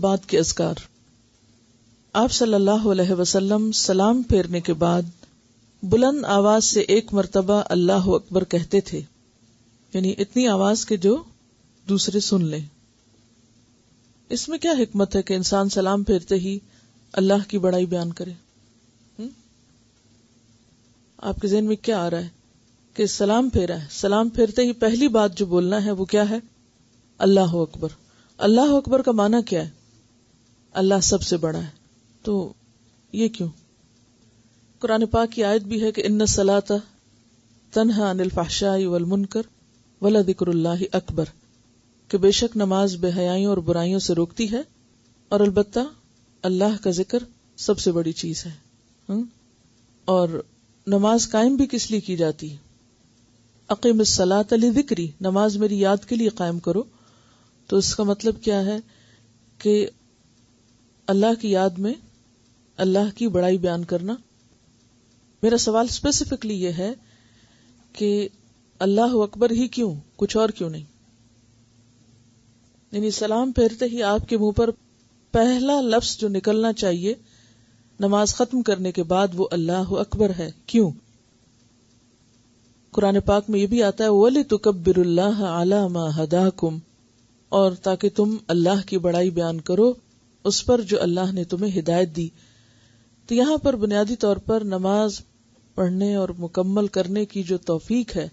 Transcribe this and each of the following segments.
بعد کے اذکار۔ آپ صلی اللہ علیہ وسلم سلام پھیرنے کے بعد بلند آواز سے 1 مرتبہ اللہ اکبر کہتے تھے، یعنی اتنی آواز کہ جو دوسرے سن لیں۔ اس میں کیا حکمت ہے کہ انسان سلام پھیرتے ہی اللہ کی بڑائی بیان کرے؟ آپ کے ذہن میں کیا آ رہا ہے کہ سلام پھیرا ہے، سلام پھیرتے ہی پہلی بات جو بولنا ہے وہ کیا ہے؟ اللہ اکبر۔ اللہ اکبر کا معنی کیا ہے؟ اللہ سب سے بڑا ہے۔ تو یہ کیوں؟ قرآن پاک کی آیت بھی ہے کہ ان الصلاۃ تنہی عن الفحشاء والمنکر ولذکر اللہ اکبر، کہ بے شک نماز بے حیائیوں اور برائیوں سے روکتی ہے، اور البتہ اللہ کا ذکر سب سے بڑی چیز ہے۔ اور نماز قائم بھی کس لیے کی جاتی ہے؟ اقیم الصلاۃ لذکری، نماز میری یاد کے لیے قائم کرو۔ تو اس کا مطلب کیا ہے کہ اللہ کی یاد میں اللہ کی بڑائی بیان کرنا۔ میرا سوال اسپیسیفکلی یہ ہے کہ اللہ اکبر ہی کیوں، کچھ اور کیوں نہیں؟ یعنی سلام پھیرتے ہی آپ کے منہ پر پہلا لفظ جو نکلنا چاہیے نماز ختم کرنے کے بعد وہ اللہ اکبر ہے، کیوں؟ قرآن پاک میں یہ بھی آتا ہے وَلِتُكَبِّرُ اللَّهَ عَلَى مَا هَدَاكُمْ، اور تاکہ تم اللہ کی بڑائی بیان کرو اس پر جو اللہ نے تمہیں ہدایت دی۔ تو یہاں پر بنیادی طور پر نماز پڑھنے اور مکمل کرنے کی جو توفیق ہے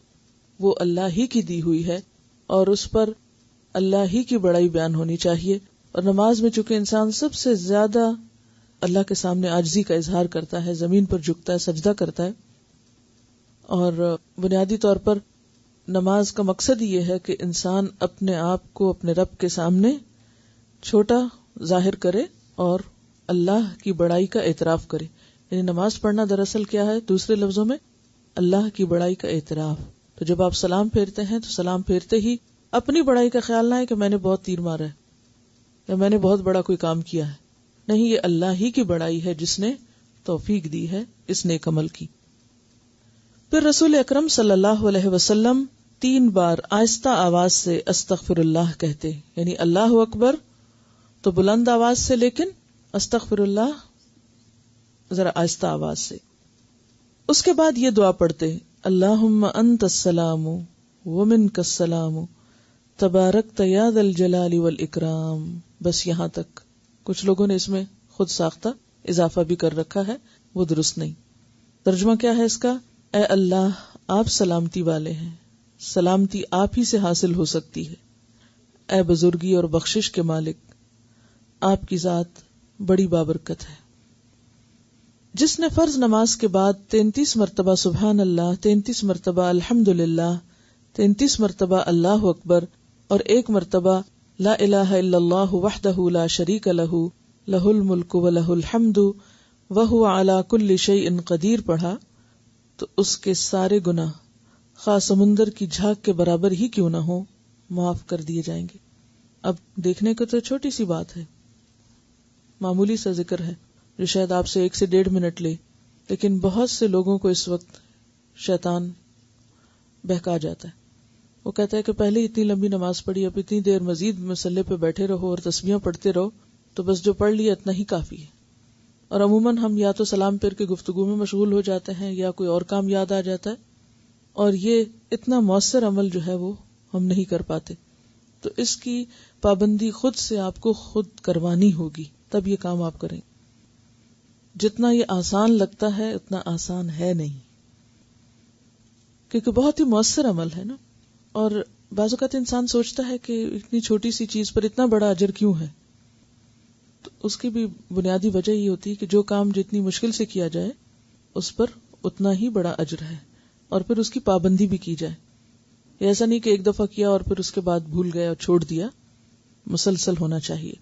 وہ اللہ ہی کی دی ہوئی ہے، اور اس پر اللہ ہی کی بڑائی بیان ہونی چاہیے۔ اور نماز میں چونکہ انسان سب سے زیادہ اللہ کے سامنے عاجزی کا اظہار کرتا ہے، زمین پر جھکتا ہے، سجدہ کرتا ہے، اور بنیادی طور پر نماز کا مقصد یہ ہے کہ انسان اپنے آپ کو اپنے رب کے سامنے چھوٹا ظاہر کرے اور اللہ کی بڑائی کا اعتراف کرے۔ یعنی نماز پڑھنا دراصل کیا ہے؟ دوسرے لفظوں میں اللہ کی بڑائی کا اعتراف۔ تو جب آپ سلام پھیرتے ہیں تو سلام پھیرتے ہی اپنی بڑائی کا خیال نہ ہے کہ میں نے بہت تیر مارا ہے یا میں نے بہت بڑا کوئی کام کیا ہے، نہیں، یہ اللہ ہی کی بڑائی ہے جس نے توفیق دی ہے اس نیک عمل کی۔ پھر رسول اکرم صلی اللہ علیہ وسلم 3 بار آہستہ آواز سے استغفر اللہ کہتے، یعنی اللہ اکبر تو بلند آواز سے، لیکن استغفر اللہ ذرا آہستہ آواز سے۔ اس کے بعد یہ دعا پڑھتے اللہم انت السلام ومنک السلام تبارکت یا ذا الجلال والاکرام۔ بس یہاں تک۔ کچھ لوگوں نے اس میں خود ساختہ اضافہ بھی کر رکھا ہے، وہ درست نہیں۔ ترجمہ کیا ہے اس کا؟ اے اللہ، آپ سلامتی والے ہیں، سلامتی آپ ہی سے حاصل ہو سکتی ہے۔ اے بزرگی اور بخشش کے مالک، آپ کی ذات بڑی بابرکت ہے۔ جس نے فرض نماز کے بعد 33 مرتبہ سبحان اللہ، 33 مرتبہ الحمدللہ، 33 مرتبہ اللہ اکبر اور 1 مرتبہ لا الہ الا اللہ وحدہ لا شریک لہ لہ الملک ولہ الحمد وہو علی کل شیء قدیر پڑھا تو اس کے سارے گناہ خواہ سمندر کی جھاگ کے برابر ہی کیوں نہ ہو معاف کر دیے جائیں گے۔ اب دیکھنے کو تو چھوٹی سی بات ہے، معمولی سا ذکر ہے جو شاید آپ سے 1 سے 1.5 منٹ لے، لیکن بہت سے لوگوں کو اس وقت شیطان بہکا جاتا ہے۔ وہ کہتا ہے کہ پہلے اتنی لمبی نماز پڑھی، اب اتنی دیر مزید مصلے پہ بیٹھے رہو اور تسبیحاں پڑھتے رہو، تو بس جو پڑھ لیا اتنا ہی کافی ہے۔ اور عموماً ہم یا تو سلام پھیر کے گفتگو میں مشغول ہو جاتے ہیں یا کوئی اور کام یاد آ جاتا ہے، اور یہ اتنا مؤثر عمل جو ہے وہ ہم نہیں کر پاتے۔ تو اس کی پابندی خود سے آپ کو خود کروانی ہوگی، تب یہ کام آپ کریں۔ جتنا یہ آسان لگتا ہے اتنا آسان ہے نہیں، کیونکہ بہت ہی مؤثر عمل ہے نا۔ اور بعض اوقات انسان سوچتا ہے کہ اتنی چھوٹی سی چیز پر اتنا بڑا اجر کیوں ہے، تو اس کی بھی بنیادی وجہ یہ ہوتی ہے کہ جو کام جتنی مشکل سے کیا جائے اس پر اتنا ہی بڑا اجر ہے، اور پھر اس کی پابندی بھی کی جائے۔ ایسا نہیں کہ ایک دفعہ کیا اور پھر اس کے بعد بھول گئے اور چھوڑ دیا، مسلسل ہونا چاہیے۔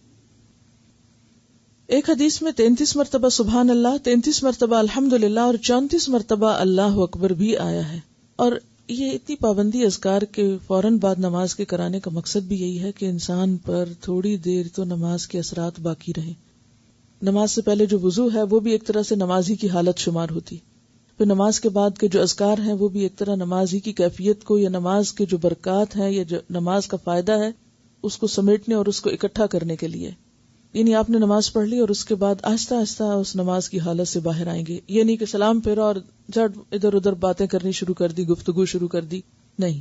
ایک حدیث میں 33 مرتبہ سبحان اللہ، 33 مرتبہ الحمدللہ اور 34 مرتبہ اللہ اکبر بھی آیا ہے۔ اور یہ اتنی پابندی اذکار کے فوراً بعد نماز کے کرانے کا مقصد بھی یہی ہے کہ انسان پر تھوڑی دیر تو نماز کے اثرات باقی رہیں۔ نماز سے پہلے جو وضو ہے وہ بھی ایک طرح سے نماز ہی کی حالت شمار ہوتی، پھر نماز کے بعد کے جو اذکار ہیں وہ بھی ایک طرح نماز ہی کی کیفیت کو یا نماز کے جو برکات ہیں یا جو نماز کا فائدہ ہے اس کو سمیٹنے اور اس کو اکٹھا کرنے کے لیے۔ یعنی آپ نے نماز پڑھ لی اور اس کے بعد آہستہ آہستہ اس نماز کی حالت سے باہر آئیں گے. یہ نہیں کہ سلام پھیرا اور جھٹ ادھر ادھر باتیں کرنی شروع کر دی, گفتگو شروع کر دی, نہیں.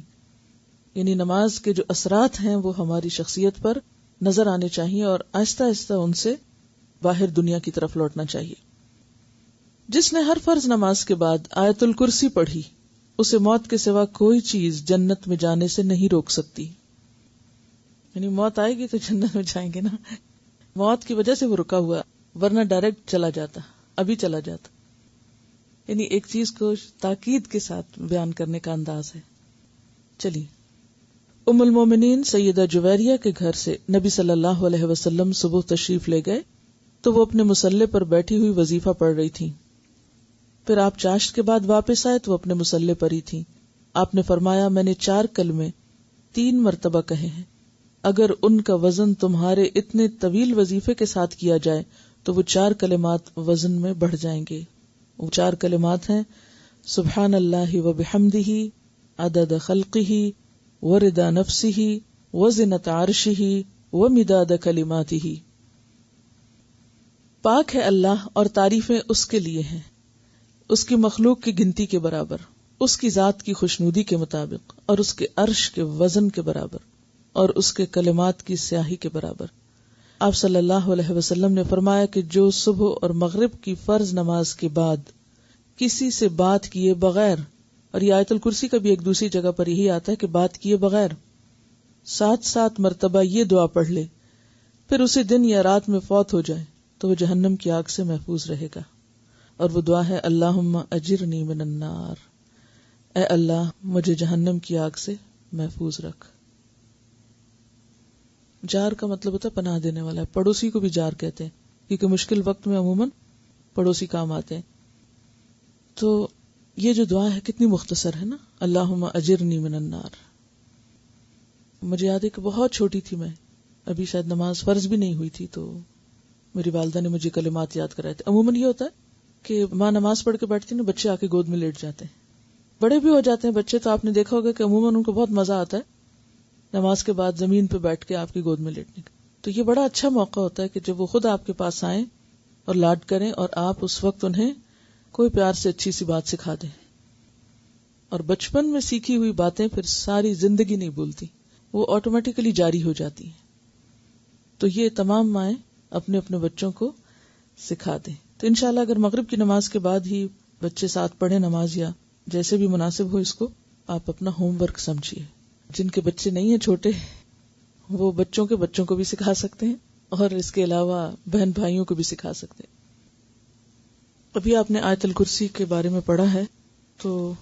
یعنی نماز کے جو اثرات ہیں وہ ہماری شخصیت پر نظر آنے چاہیے اور آہستہ آہستہ ان سے باہر دنیا کی طرف لوٹنا چاہیے. جس نے ہر فرض نماز کے بعد آیت الکرسی پڑھی اسے موت کے سوا کوئی چیز جنت میں جانے سے نہیں روک سکتی. یعنی موت آئے گی تو جنت میں جائیں گے نا, موت کی وجہ سے وہ رکا ہوا, ورنہ ڈائریکٹ چلا جاتا, ابھی چلا جاتا. یعنی ایک چیز کو تاکید کے ساتھ بیان کرنے کا انداز ہے. چلیے, ام المومنین سیدہ جویریہ کے گھر سے نبی صلی اللہ علیہ وسلم صبح تشریف لے گئے تو وہ اپنے مصلے پر بیٹھی ہوئی وظیفہ پڑھ رہی تھیں. پھر آپ چاشت کے بعد واپس آئے تو وہ اپنے مصلے پر ہی تھیں. آپ نے فرمایا, میں نے 4 کلمے 3 مرتبہ کہے ہیں, اگر ان کا وزن تمہارے اتنے طویل وظیفے کے ساتھ کیا جائے تو وہ 4 کلمات وزن میں بڑھ جائیں گے. وہ 4 کلمات ہیں, سبحان اللہ و بحمدہ عدد خلقہ ورضا نفسہ وزنۃ عرشہ ومداد کلماتہ. پاک ہے اللہ اور تعریفیں اس کے لیے ہیں, اس کی مخلوق کی گنتی کے برابر, اس کی ذات کی خوشنودی کے مطابق, اور اس کے عرش کے وزن کے برابر, اور اس کے کلمات کی سیاہی کے برابر. آپ صلی اللہ علیہ وسلم نے فرمایا کہ جو صبح اور مغرب کی فرض نماز کے بعد کسی سے بات کیے بغیر, اور یہ آیت الکرسی کا بھی ایک دوسری جگہ پر یہی آتا ہے کہ بات کیے بغیر 7 مرتبہ یہ دعا پڑھ لے, پھر اسی دن یا رات میں فوت ہو جائے تو وہ جہنم کی آگ سے محفوظ رہے گا. اور وہ دعا ہے, اللہم اجرنی من النار, اے اللہ مجھے جہنم کی آگ سے محفوظ رکھ. جار کا مطلب ہوتا ہے پناہ دینے والا ہے, پڑوسی کو بھی جار کہتے ہیں کیونکہ مشکل وقت میں عموماً پڑوسی کام آتے ہیں. تو یہ جو دعا ہے کتنی مختصر ہے نا, اللہم اجرنی من النار. مجھے یاد ہے کہ بہت چھوٹی تھی میں, ابھی شاید نماز فرض بھی نہیں ہوئی تھی, تو میری والدہ نے مجھے کلمات یاد کرائے تھے. عموماً یہ ہوتا ہے کہ ماں نماز پڑھ کے بیٹھتی نا, بچے آ کے گود میں لیٹ جاتے ہیں. بڑے بھی ہو جاتے ہیں بچے تو آپ نے دیکھا ہوگا کہ عموماً ان کو بہت مزہ آتا ہے نماز کے بعد زمین پہ بیٹھ کے آپ کی گود میں لیٹنے کا. تو یہ بڑا اچھا موقع ہوتا ہے کہ جب وہ خود آپ کے پاس آئیں اور لاڈ کریں, اور آپ اس وقت انہیں کوئی پیار سے اچھی سی بات سکھا دیں. اور بچپن میں سیکھی ہوئی باتیں پھر ساری زندگی نہیں بھولتی, وہ آٹومیٹیکلی جاری ہو جاتی ہیں. تو یہ تمام مائیں اپنے اپنے بچوں کو سکھا دیں. تو انشاءاللہ اگر مغرب کی نماز کے بعد ہی بچے ساتھ پڑھیں نماز, یا جیسے بھی مناسب ہو, اس کو آپ اپنا ہوم ورک سمجھیے. جن کے بچے نہیں ہیں چھوٹے, وہ بچوں کے بچوں کو بھی سکھا سکتے ہیں, اور اس کے علاوہ بہن بھائیوں کو بھی سکھا سکتے ہیں. ابھی آپ نے آیت الکرسی کے بارے میں پڑھا ہے, تو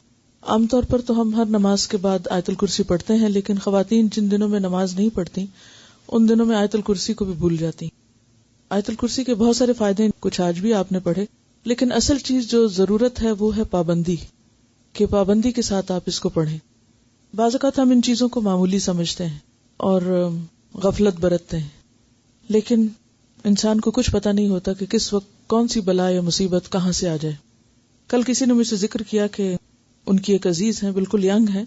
عام طور پر تو ہم ہر نماز کے بعد آیت الکرسی پڑھتے ہیں, لیکن خواتین جن دنوں میں نماز نہیں پڑھتی ان دنوں میں آیت الکرسی کو بھی بھول جاتی. آیت الکرسی کے بہت سارے فائدے, کچھ آج بھی آپ نے پڑھے, لیکن اصل چیز جو ضرورت ہے وہ ہے پابندی, کہ پابندی کے ساتھ آپ اس کو پڑھیں. بعض اوقات ہم ان چیزوں کو معمولی سمجھتے ہیں اور غفلت برتتے ہیں, لیکن انسان کو کچھ پتہ نہیں ہوتا کہ کس وقت کون سی بلا یا مصیبت کہاں سے آ جائے. کل کسی نے مجھ سے ذکر کیا کہ ان کی ایک عزیز ہیں, بالکل ینگ ہیں,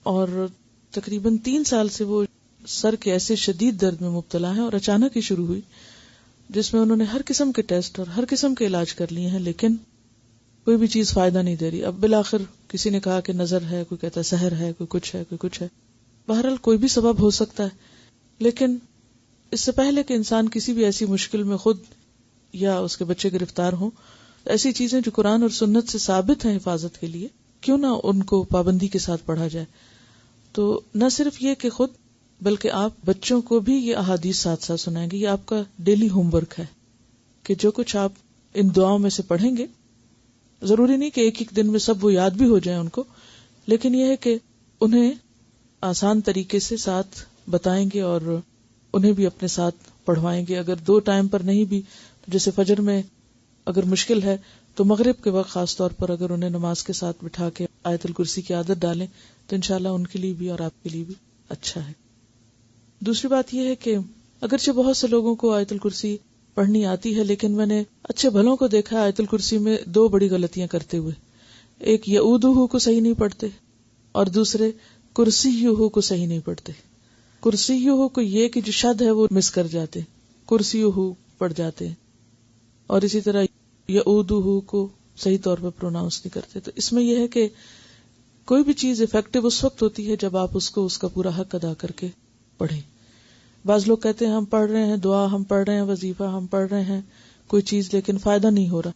اور تقریباً 3 سال سے وہ سر کے ایسے شدید درد میں مبتلا ہیں, اور اچانک ہی شروع ہوئی, جس میں انہوں نے ہر قسم کے ٹیسٹ اور ہر قسم کے علاج کر لیے ہیں, لیکن کوئی بھی چیز فائدہ نہیں دے رہی. اب بالآخر کسی نے کہا کہ نظر ہے, کوئی کہتا ہے سحر ہے, کوئی کچھ ہے, کوئی کچھ ہے. بہرحال کوئی بھی سبب ہو سکتا ہے, لیکن اس سے پہلے کہ انسان کسی بھی ایسی مشکل میں خود یا اس کے بچے گرفتار ہوں, ایسی چیزیں جو قرآن اور سنت سے ثابت ہیں حفاظت کے لیے, کیوں نہ ان کو پابندی کے ساتھ پڑھا جائے. تو نہ صرف یہ کہ خود, بلکہ آپ بچوں کو بھی یہ احادیث ساتھ ساتھ سنائیں گے. یہ آپ کا ڈیلی ہوم ورک ہے کہ جو کچھ آپ ان دعاؤں میں سے پڑھیں گے, ضروری نہیں کہ ایک دن میں سب وہ یاد بھی ہو جائیں ان کو, لیکن یہ ہے کہ انہیں آسان طریقے سے ساتھ بتائیں گے اور انہیں بھی اپنے ساتھ پڑھوائیں گے. اگر 2 ٹائم پر نہیں بھی, جیسے فجر میں اگر مشکل ہے تو مغرب کے وقت خاص طور پر اگر انہیں نماز کے ساتھ بٹھا کے آیت الکرسی کی عادت ڈالیں تو انشاءاللہ ان کے لیے بھی اور آپ کے لیے بھی اچھا ہے. دوسری بات یہ ہے کہ اگرچہ بہت سے لوگوں کو آیت الکرسی پڑھنی آتی ہے, لیکن میں نے اچھے بھلوں کو دیکھا ہے آیت الکرسی میں 2 بڑی غلطیاں کرتے ہوئے. ایک یعودہ کو صحیح نہیں پڑھتے, اور دوسرے کرسیہ کو صحیح نہیں پڑھتے. کرسیہ کو یہ کہ جو شد ہے وہ مس کر جاتے, کرسیہ پڑھ جاتے ہیں، اور اسی طرح یعودہ کو صحیح طور پر پروناؤنس نہیں کرتے. تو اس میں یہ ہے کہ کوئی بھی چیز افیکٹو اس وقت ہوتی ہے جب آپ اس کو اس کا پورا حق ادا کر کے پڑھیں. بعض لوگ کہتے ہیں ہم پڑھ رہے ہیں دعا، ہم پڑھ رہے ہیں وظیفہ، ہم پڑھ رہے ہیں کوئی چیز، لیکن فائدہ نہیں ہو رہا.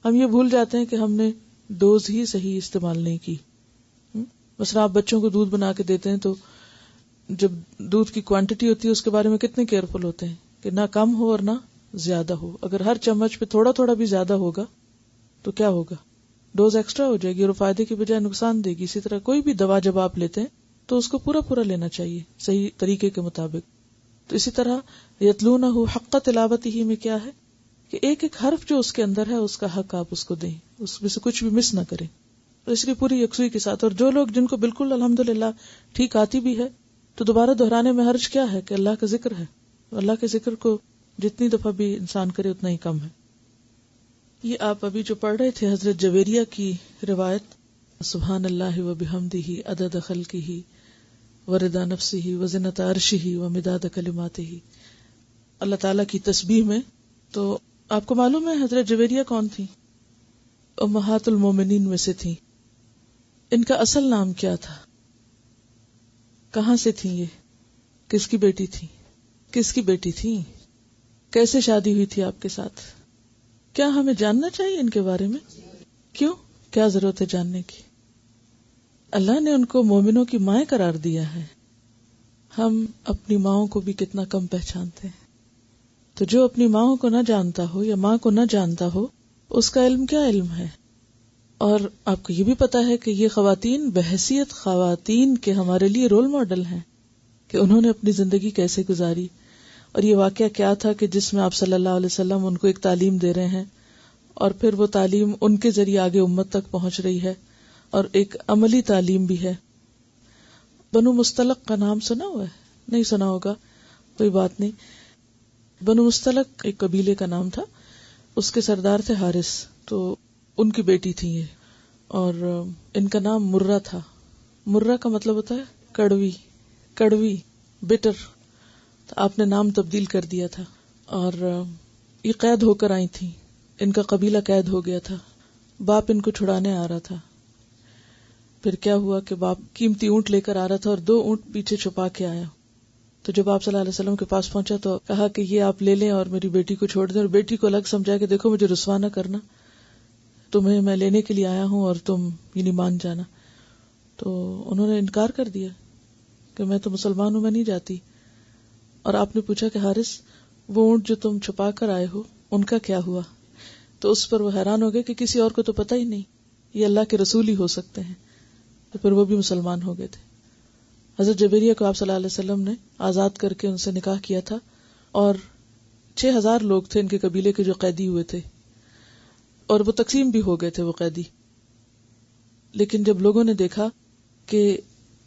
ہم یہ بھول جاتے ہیں کہ ہم نے ڈوز ہی صحیح استعمال نہیں کی. مثلا آپ بچوں کو دودھ بنا کے دیتے ہیں تو جب دودھ کی کوانٹٹی ہوتی ہے اس کے بارے میں کتنے کیئرفل ہوتے ہیں کہ نہ کم ہو اور نہ زیادہ ہو. اگر ہر چمچ پہ تھوڑا تھوڑا بھی زیادہ ہوگا تو کیا ہوگا؟ ڈوز ایکسٹرا ہو جائے گی اور فائدے کی بجائے نقصان دے گی. اسی طرح کوئی بھی دوا جب آپ لیتے ہیں تو اس کو پورا لینا چاہیے صحیح طریقے کے مطابق. تو اسی طرح یتلونہ حق تلاوتہ میں کیا ہے کہ ایک ایک حرف جو اس کے اندر ہے اس کا حق آپ اس کو دیں، اس میں سے کچھ بھی مس نہ کریں. تو اس لیے پوری یکسوئی کے ساتھ. اور جو لوگ جن کو بالکل الحمدللہ ٹھیک آتی بھی ہے تو دوبارہ دہرانے میں حرج کیا ہے کہ اللہ کا ذکر ہے. اللہ کے ذکر کو جتنی دفعہ بھی انسان کرے اتنا ہی کم ہے. یہ آپ ابھی جو پڑھ رہے تھے حضرت جویریہ کی روایت، سبحان اللہ و بحمدہ عدد خلقہ ورضا نفسہ وزنۃ عرشہ ومداد کلماتہ، اللہ تعالیٰ کی تسبیح میں. تو آپ کو معلوم ہے حضرت جویریہ کون تھی؟ امہات المومنین میں سے تھی. ان کا اصل نام کیا تھا؟ کہاں سے تھی یہ؟ کس کی بیٹی تھی؟ کس کی بیٹی تھی؟ کیسے شادی ہوئی تھی آپ کے ساتھ؟ کیا ہمیں جاننا چاہیے ان کے بارے میں؟ کیوں؟ کیا ضرورت ہے جاننے کی؟ اللہ نے ان کو مومنوں کی مائیں قرار دیا ہے. ہم اپنی ماؤں کو بھی کتنا کم پہچانتے ہیں. تو جو اپنی ماؤں کو نہ جانتا ہو یا ماں کو نہ جانتا ہو اس کا علم کیا علم ہے؟ اور آپ کو یہ بھی پتا ہے کہ یہ خواتین بحیثیت خواتین کے ہمارے لیے رول ماڈل ہیں کہ انہوں نے اپنی زندگی کیسے گزاری. اور یہ واقعہ کیا تھا کہ جس میں آپ صلی اللہ علیہ وسلم ان کو ایک تعلیم دے رہے ہیں اور پھر وہ تعلیم ان کے ذریعے آگے امت تک پہنچ رہی ہے اور ایک عملی تعلیم بھی ہے. بنو مستلق کا نام سنا ہوا ہے؟ نہیں سنا ہوگا، کوئی بات نہیں. بنو مستلق ایک قبیلے کا نام تھا، اس کے سردار تھے حارث. تو ان کی بیٹی تھی یہ، اور ان کا نام مرہ تھا. مرہ کا مطلب ہوتا ہے کڑوی بٹر. تو آپ نے نام تبدیل کر دیا تھا. اور یہ قید ہو کر آئی تھی، ان کا قبیلہ قید ہو گیا تھا. باپ ان کو چھڑانے آ رہا تھا. پھر کیا ہوا کہ باپ قیمتی اونٹ لے کر آ رہا تھا اور 2 اونٹ پیچھے چھپا کے آیا. تو جب آپ صلی اللہ علیہ وسلم کے پاس پہنچا تو کہا کہ یہ آپ لے لیں اور میری بیٹی کو چھوڑ دیں. اور بیٹی کو الگ سمجھا کہ دیکھو مجھے رسوا نہ کرنا، تمہیں میں لینے کے لیے آیا ہوں اور تم یعنی مان جانا. تو انہوں نے انکار کر دیا کہ میں تو مسلمان ہوں، میں نہیں جاتی. اور آپ نے پوچھا کہ حارث وہ اونٹ جو تم چھپا کر آئے ہو ان کا کیا ہوا؟ تو اس پر وہ حیران ہو گئے کہ کسی اور کو تو پتہ ہی نہیں، یہ اللہ کے رسول ہی ہو سکتے ہیں. تو پھر وہ بھی مسلمان ہو گئے تھے. حضرت جبیریہ کو آپ صلی اللہ علیہ وسلم نے آزاد کر کے ان سے نکاح کیا تھا. اور 6000 لوگ تھے ان کے قبیلے کے جو قیدی ہوئے تھے، اور وہ تقسیم بھی ہو گئے تھے وہ قیدی. لیکن جب لوگوں نے دیکھا کہ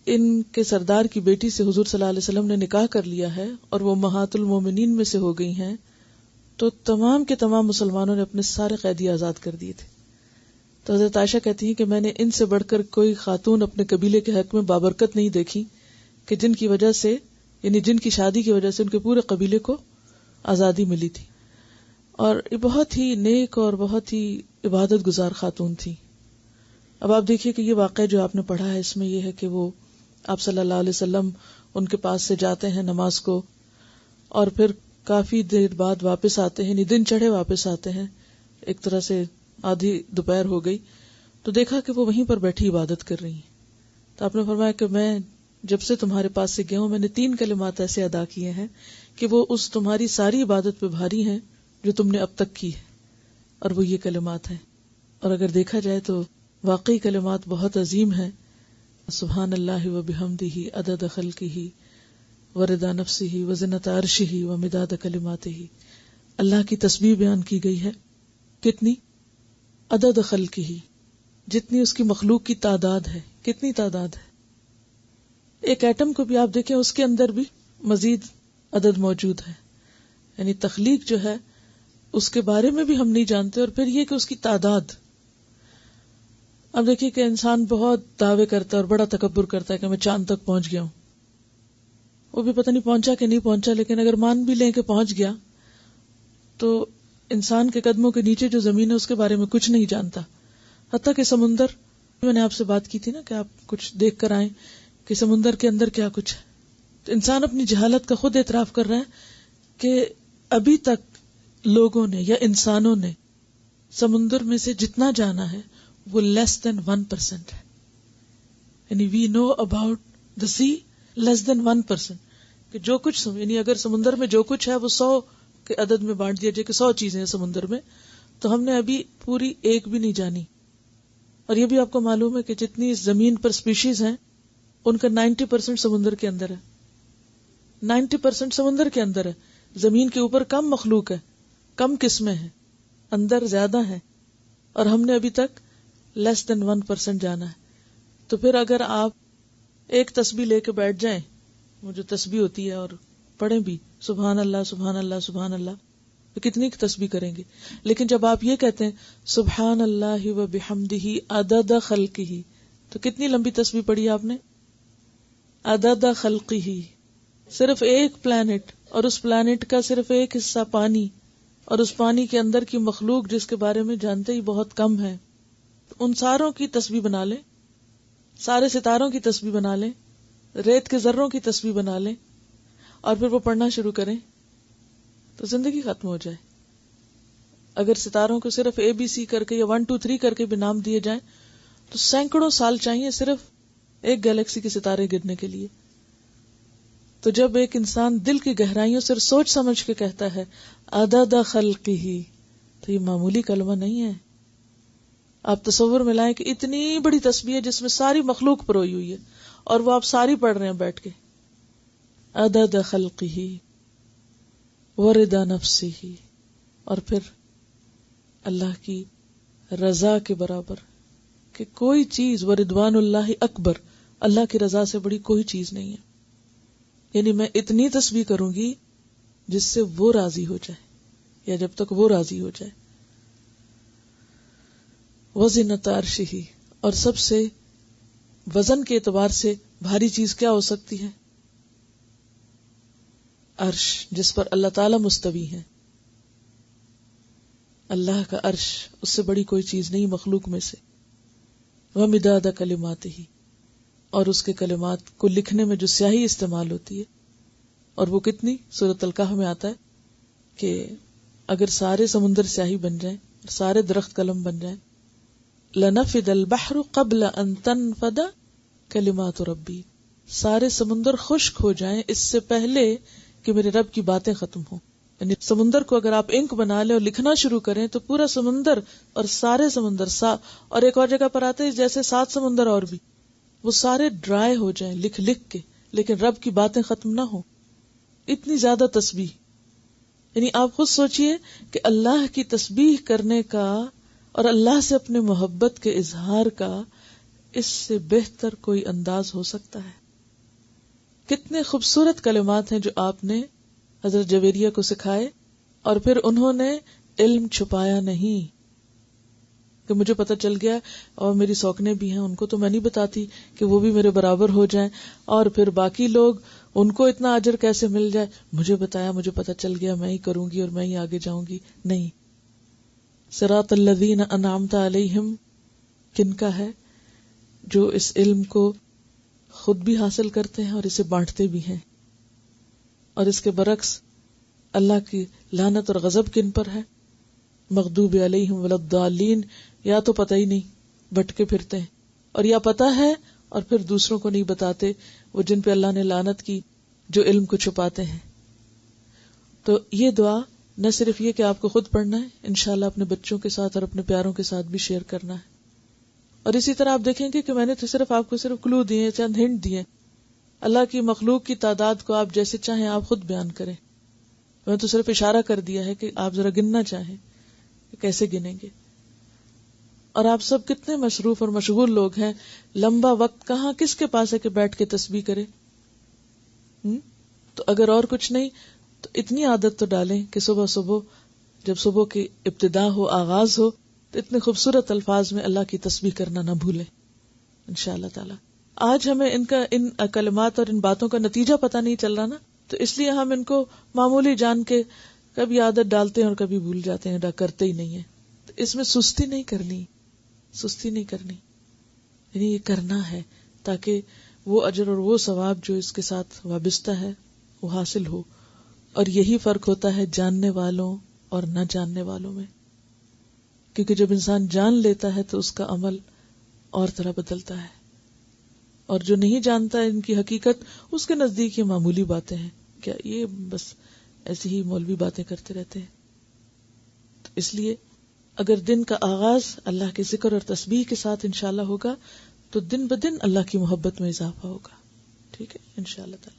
ان کے سردار کی بیٹی سے حضور صلی اللہ علیہ وسلم نے نکاح کر لیا ہے اور وہ امہات المومنین میں سے ہو گئی ہیں، تو تمام کے تمام مسلمانوں نے اپنے سارے قیدی آزاد کر دیے تھے. تو حضرت عائشہ کہتی ہیں کہ میں نے ان سے بڑھ کر کوئی خاتون اپنے قبیلے کے حق میں بابرکت نہیں دیکھی کہ جن کی وجہ سے یعنی جن کی شادی کی وجہ سے ان کے پورے قبیلے کو آزادی ملی تھی. اور یہ بہت ہی نیک اور بہت ہی عبادت گزار خاتون تھی. اب آپ دیکھیے کہ یہ واقعہ جو آپ نے پڑھا ہے اس میں یہ ہے کہ وہ آپ صلی اللہ علیہ وسلم ان کے پاس سے جاتے ہیں نماز کو، اور پھر کافی دیر بعد واپس آتے ہیں، دن چڑھے واپس آتے ہیں. ایک طرح سے آدھی دوپہر ہو گئی تو دیکھا کہ وہ وہیں پر بیٹھی عبادت کر رہی ہیں. تو آپ نے فرمایا کہ میں جب سے تمہارے پاس سے گیا ہوں میں نے 3 کلمات ایسے ادا کیے ہیں کہ وہ اس تمہاری ساری عبادت پہ بھاری ہیں جو تم نے اب تک کی ہے، اور وہ یہ کلمات ہیں. اور اگر دیکھا جائے تو واقعی کلمات بہت عظیم ہیں. سبحان اللہ و بحمدہ عدد خلقہ ورضا نفسہ وزنۃ عرشہ ومداد کلماتہ. اللہ کی تسبیح بیان کی گئی ہے. کتنی؟ عدد خلقہ، جتنی اس کی مخلوق کی تعداد ہے. کتنی تعداد ہے؟ ایک ایٹم کو بھی آپ دیکھیں اس کے اندر بھی مزید عدد موجود ہے. یعنی تخلیق جو ہے اس کے بارے میں بھی ہم نہیں جانتے، اور پھر یہ کہ اس کی تعداد. اب دیکھیے کہ انسان بہت دعوے کرتا ہے اور بڑا تکبر کرتا ہے کہ میں چاند تک پہنچ گیا ہوں. وہ بھی پتہ نہیں پہنچا کہ نہیں پہنچا، لیکن اگر مان بھی لیں کہ پہنچ گیا تو انسان کے قدموں کے نیچے جو زمین ہے اس کے بارے میں کچھ نہیں جانتا. حتیٰ کہ سمندر، میں نے آپ سے بات کی تھی نا کہ آپ کچھ دیکھ کر آئیں کہ سمندر کے اندر کیا کچھ ہے. تو انسان اپنی جہالت کا خود اعتراف کر رہا ہے کہ ابھی تک لوگوں نے یا انسانوں نے سمندر میں سے جتنا جانا ہے وہ لیس دین 1% ہے. یعنی وی نو اباؤٹ دا سی لیس دین 1%. کہ جو کچھ یعنی اگر سمندر میں جو کچھ ہے وہ 100 کے عدد میں بانٹ دیا جائے کہ 100 چیزیں ہیں سمندر میں، تو ہم نے ابھی پوری ایک بھی نہیں جانی. اور یہ بھی آپ کو معلوم ہے کہ جتنی زمین پر سپیشیز ہیں ان کا 90% سمندر کے اندر ہے. 90% سمندر کے اندر ہے. زمین کے اوپر کم مخلوق ہے، کم قسمیں ہیں، اندر زیادہ ہیں، اور ہم نے ابھی تک لیس دین 1% جانا ہے. تو پھر اگر آپ ایک تسبیح لے کے بیٹھ جائیں، وہ جو تسبیح ہوتی ہے، اور پڑھیں بھی سبحان اللہ سبحان اللہ سبحان اللہ، تو کتنی تسبیح کریں گے. لیکن جب آپ یہ کہتے ہیں سبحان اللہ و بحمدہ عدد خلقہ، تو کتنی لمبی تسبیح پڑھی آپ نے؟ عدد خلقہ. صرف ایک پلانٹ، اور اس پلانٹ کا صرف ایک حصہ پانی، اور اس پانی کے اندر کی مخلوق جس کے بارے میں جانتے ہی بہت کم ہے. ان ساروں کی تسبیح بنا لیں، سارے ستاروں کی تسبیح بنا لیں، ریت کے ذروں کی تسبیح بنا لیں، اور پھر وہ پڑھنا شروع کریں تو زندگی ختم ہو جائے. اگر ستاروں کو صرف ABC کر کے یا 1 2 3 کر کے بھی نام دیے جائیں تو سینکڑوں سال چاہیے صرف ایک گیلیکسی کے ستارے گرنے کے لیے. تو جب ایک انسان دل کی گہرائیوں سے سوچ سمجھ کے کہتا ہے عدد خلقہ، تو یہ معمولی کلمہ نہیں ہے. آپ تصور میں لائیں کہ اتنی بڑی تسبیح ہے جس میں ساری مخلوق پروئی ہوئی ہے، اور وہ آپ ساری پڑھ رہے ہیں بیٹھ کے. عدد خلقہ ورضا نفسہ، اور پھر اللہ کی رضا کے برابر، کہ کوئی چیز ورضوان اللہ اکبر، اللہ کی رضا سے بڑی کوئی چیز نہیں ہے. یعنی میں اتنی تسبیح کروں گی جس سے وہ راضی ہو جائے، یا جب تک وہ راضی ہو جائے. وزنۃ عرشہ، اور سب سے وزن کے اعتبار سے بھاری چیز کیا ہو سکتی ہے؟ عرش، جس پر اللہ تعالی مستوی ہے. اللہ کا عرش، اس سے بڑی کوئی چیز نہیں مخلوق میں سے. ومداد کلماتہ، اور اس کے کلمات کو لکھنے میں جو سیاہی استعمال ہوتی ہے، اور وہ کتنی، سورۃ الکہف میں آتا ہے کہ اگر سارے سمندر سیاہی بن جائیں، سارے درخت قلم بن جائیں، لنفد البحر قبل ان تنفد کلمات ربی، سارے سمندر خشک ہو جائیں اس سے پہلے کہ میرے رب کی باتیں ختم ہوں. یعنی سمندر کو اگر آپ انک بنا لیں اور لکھنا شروع کریں تو پورا سمندر اور سارے سمندر اور ایک اور جگہ پر آتے ہیں جیسے 7 سمندر اور بھی، وہ سارے ڈرائی ہو جائیں لکھ لکھ کے، لیکن رب کی باتیں ختم نہ ہوں. اتنی زیادہ تسبیح. یعنی آپ خود سوچئے کہ اللہ کی تسبیح کرنے کا اور اللہ سے اپنے محبت کے اظہار کا اس سے بہتر کوئی انداز ہو سکتا ہے؟ کتنے خوبصورت کلمات ہیں جو آپ نے حضرت جویریہ کو سکھائے، اور پھر انہوں نے علم چھپایا نہیں کہ مجھے پتہ چل گیا اور میری سوکنے بھی ہیں، ان کو تو میں نہیں بتاتی کہ وہ بھی میرے برابر ہو جائیں، اور پھر باقی لوگ ان کو اتنا اجر کیسے مل جائے، مجھے بتایا، مجھے پتہ چل گیا، میں ہی کروں گی اور میں ہی آگے جاؤں گی. نہیں. صراط الذین انعمت علیہم کن کا ہے؟ جو اس علم کو خود بھی حاصل کرتے ہیں اور اسے بانٹتے بھی ہیں. اور اس کے برعکس اللہ کی لعنت اور غضب کن پر ہے؟ مغضوب علیہم ولا الضالین، یا تو پتہ ہی نہیں، بھٹکے پھرتے ہیں، اور یا پتہ ہے اور پھر دوسروں کو نہیں بتاتے، وہ جن پہ اللہ نے لعنت کی، جو علم کو چھپاتے ہیں. تو یہ دعا نہ صرف یہ کہ آپ کو خود پڑھنا ہے، انشاءاللہ اپنے بچوں کے ساتھ اور اپنے پیاروں کے ساتھ بھی شیئر کرنا ہے. اور اسی طرح آپ دیکھیں گے کہ میں نے تو صرف آپ کو صرف کلو دیے، چند ہنٹ دیے. اللہ کی مخلوق کی تعداد کو آپ جیسے چاہیں آپ خود بیان کریں. میں تو صرف اشارہ کر دیا ہے کہ آپ ذرا گننا چاہیں کہ کیسے گنیں گے. اور آپ سب کتنے مصروف اور مشغول لوگ ہیں، لمبا وقت کہاں کس کے پاس ہے کہ بیٹھ کے تسبیح کرے. تو اگر اور کچھ نہیں تو اتنی عادت تو ڈالیں کہ صبح صبح جب صبح کی ابتدا ہو، آغاز ہو، تو اتنے خوبصورت الفاظ میں اللہ کی تسبیح کرنا نہ بھولیں انشاءاللہ تعالی. آج ہمیں ان کلمات اور ان باتوں کا نتیجہ پتہ نہیں چل رہا نا، تو اس لیے ہم ان کو معمولی جان کے کبھی عادت ڈالتے ہیں اور کبھی بھول جاتے ہیں، کرتے ہی نہیں ہیں. تو اس میں سستی نہیں کرنی، یعنی یہ کرنا ہے تاکہ وہ اجر اور وہ ثواب جو اس کے ساتھ وابستہ ہے وہ حاصل ہو. اور یہی فرق ہوتا ہے جاننے والوں اور نہ جاننے والوں میں، کیونکہ جب انسان جان لیتا ہے تو اس کا عمل اور طرح بدلتا ہے، اور جو نہیں جانتا ہے ان کی حقیقت، اس کے نزدیک یہ معمولی باتیں ہیں، کیا یہ بس ایسی ہی مولوی باتیں کرتے رہتے ہیں. تو اس لیے اگر دن کا آغاز اللہ کے ذکر اور تسبیح کے ساتھ انشاءاللہ ہوگا تو دن بدن اللہ کی محبت میں اضافہ ہوگا. ٹھیک ہے انشاءاللہ تعالی.